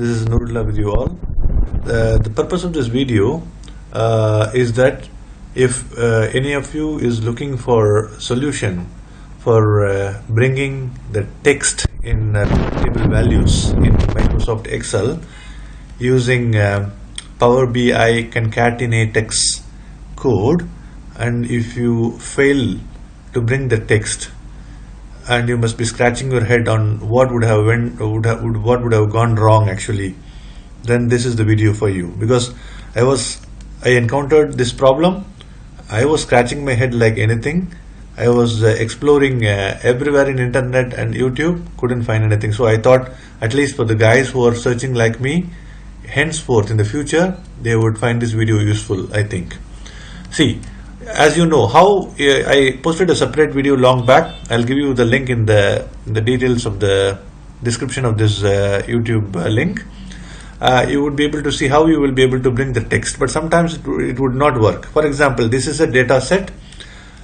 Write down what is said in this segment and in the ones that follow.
this is Nurullah with you all. The purpose of this video is that if any of you is looking for solution for bringing the text in table values in Microsoft Excel using PowerBI Concatenatex code, and if you fail to bring the text and you must be scratching your head on what would have gone wrong actually, then this is the video for you, because I encountered this problem. I was scratching my head like anything. I was exploring everywhere in internet and YouTube, couldn't find anything. So I thought, at least for the guys who are searching like me, henceforth in the future they would find this video useful, I think. See, as you know, how I posted a separate video long back. I'll give you the link in the details of the description of this YouTube link. You would be able to see how you will be able to bring the text, but sometimes it would not work. For example, this is a data set,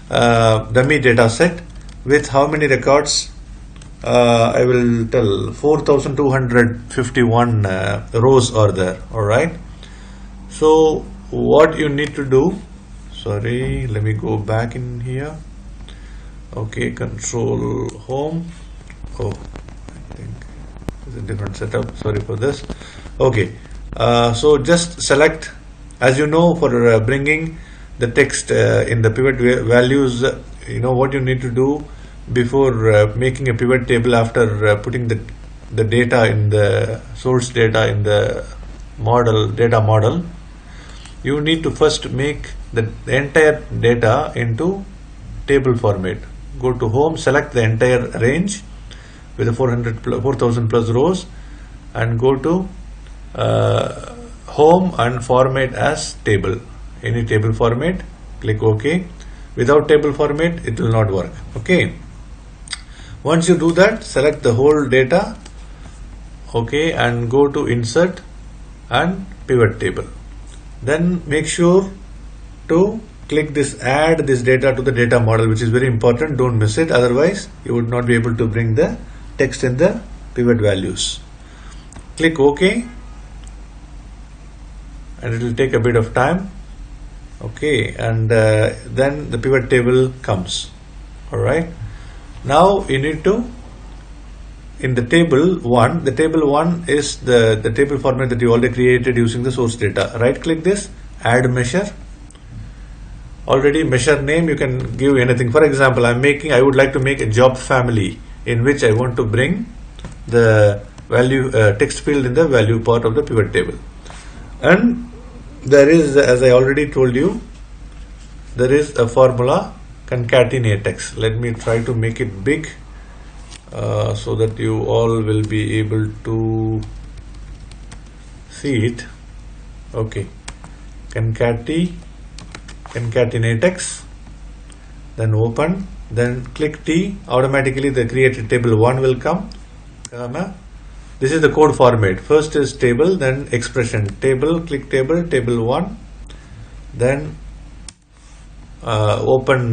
dummy data set with how many records? I will tell 4,251 rows are there. All right. So what you need to do? Sorry, let me go back in here. Okay, control home. Oh, I think it's a different setup. Sorry for this. Okay, so just select, as you know, for bringing the text in the pivot values, you know what you need to do before making a pivot table after putting the data in the source data in the data model. You need to first make the entire data into table format. Go to home, select the entire range with the 4,000 plus rows, and go to home and format as table. Any table format, click OK. Without table format, it will not work. Okay. Once you do that, select the whole data, okay, and go to insert and pivot table. Then make sure to click this add this data to the data model, which is very important. Don't miss it, otherwise you would not be able to bring the text in the pivot values. Click OK, and it will take a bit of time. Okay, and then the pivot table comes. All right. Now you need to, in the table 1, the table 1 is the table format that you already created using the source data. Right click this, add measure. Already measure name, you can give anything. For example, I would like to make a job family in which I want to bring the value text field in the value part of the pivot table. And there is, as I already told you, there is a formula Concatenatex. Let me try to make it big so that you all will be able to see it. Okay, Concatenatex, then open, then click T. Automatically the created table 1 will come. This is the code format. First is table, then expression. Table, click table, table 1, then open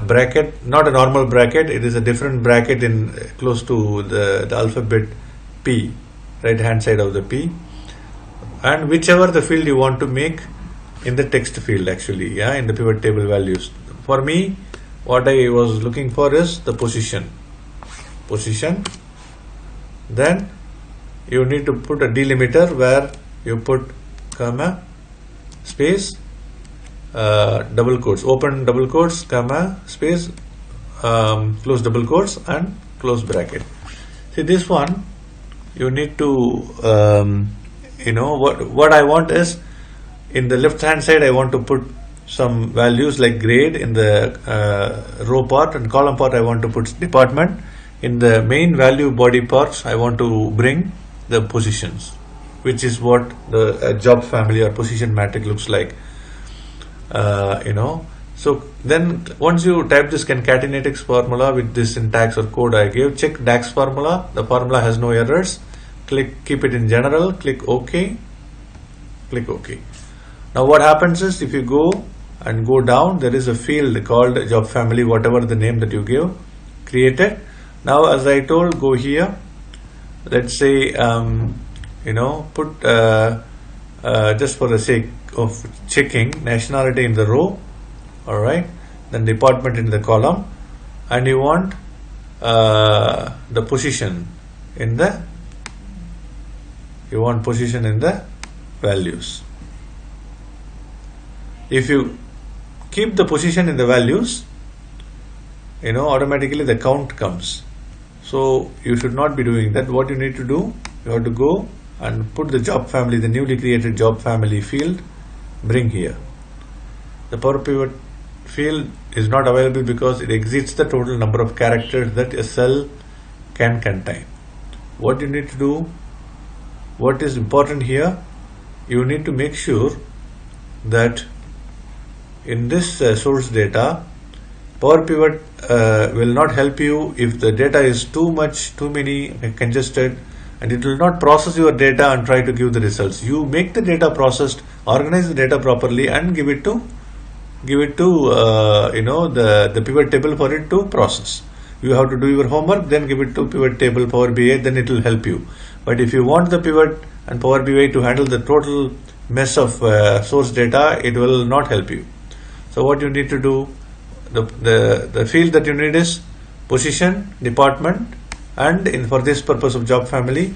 bracket, not a normal bracket, it is a different bracket in close to the alphabet P, right hand side of the P, and whichever the field you want to make in the text field actually, yeah, in the pivot table values. For me, what I was looking for is the position. Then you need to put a delimiter where you put comma, space, double quotes, open double quotes, comma, space, close double quotes, and close bracket. See, this one you need to you know what I want is, in the left hand side I want to put some values like grade. In the row part and column part I want to put department. In the main value body parts I want to bring the positions, which is what the job family or position matrix looks like. You know, so then once you type this Concatenatex formula with this syntax or code I gave, check DAX formula. The formula has no errors. Keep it in general, click OK, click OK. Now what happens is, if you go and go down, there is a field called job family, whatever the name that you give, created. Now as I told, go here, let's say put just for the sake of checking nationality in the row, all right, then department in the column, and you want the position in the values. If you keep the position in the values, automatically the count comes. So you should not be doing that. What you need to do, you have to go and put the job family, the newly created job family field, bring here. The Power Pivot field is not available because it exceeds the total number of characters that a cell can contain. What you need to do, what is important here, you need to make sure that in this source data, Power Pivot will not help you if the data is too many, congested, and it will not process your data and try to give the results. You make the data processed, organize the data properly, and give it to the pivot table for it to process. You have to do your homework, then give it to pivot table Power BI, then it will help you. But if you want the pivot and Power BI to handle the total mess of source data, it will not help you. So what you need to do, the field that you need is position, department, and for this purpose of job family,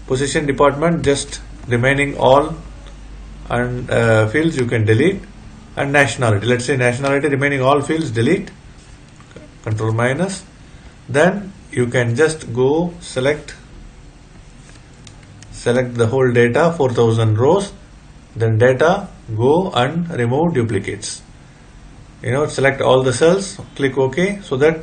position, department, just remaining all, and fields you can delete, and nationality. Let's say nationality, remaining all fields, delete, control minus. Then you can just go select the whole data, 4000 rows, then data, go and remove duplicates. Select all the cells, click OK, so that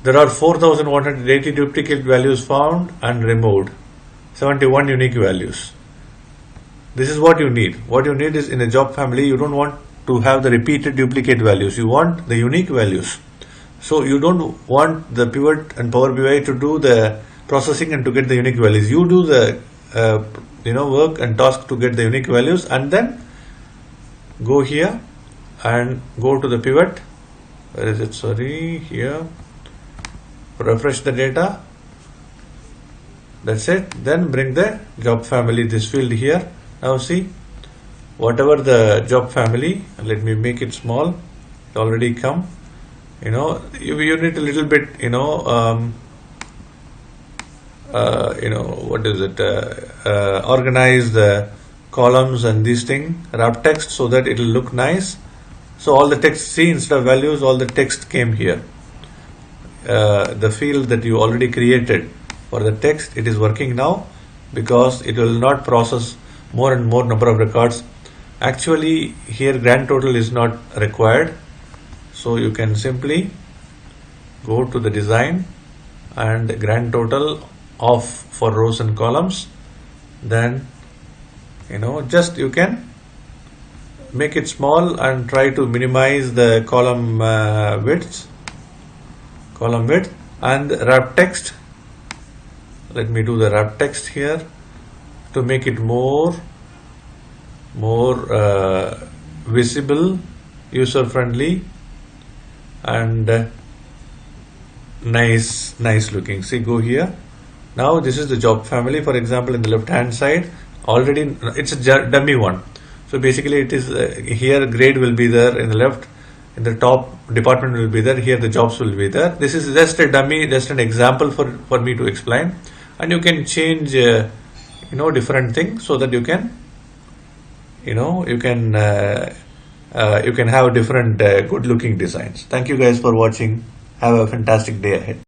there are 4180 duplicate values found and removed, 71 unique values. This is what you need. What you need is, in a job family, you don't want to have the repeated duplicate values. You want the unique values. So you don't want the pivot and Power BI to do the processing and to get the unique values. You do the work and task to get the unique values, and then go here and go to the pivot. Where is it? Sorry, here. Refresh the data. That's it. Then bring the job family, this field here. Now see, whatever the job family, let me make it small, it already come. You need a little bit, what is it, organize the columns and these things, wrap text, so that it will look nice. So all the text, see, instead of values, all the text came here. The field that you already created for the text, it is working now, because it will not process more and more number of records. Actually, here grand total is not required. So you can simply go to the design and grand total off for rows and columns. Then just you can make it small and try to minimize the column width, and wrap text. Let me do the wrap text here to make it more visible, user friendly, and nice looking. See, go here. Now this is the job family. For example, in the left hand side, already it's a dummy one. So basically it is here grade will be there in the left, in the top department will be there, here the jobs will be there. This is just a dummy, just an example for me to explain, and you can change different things so that you can have different good looking designs. Thank you guys for watching. Have a fantastic day ahead.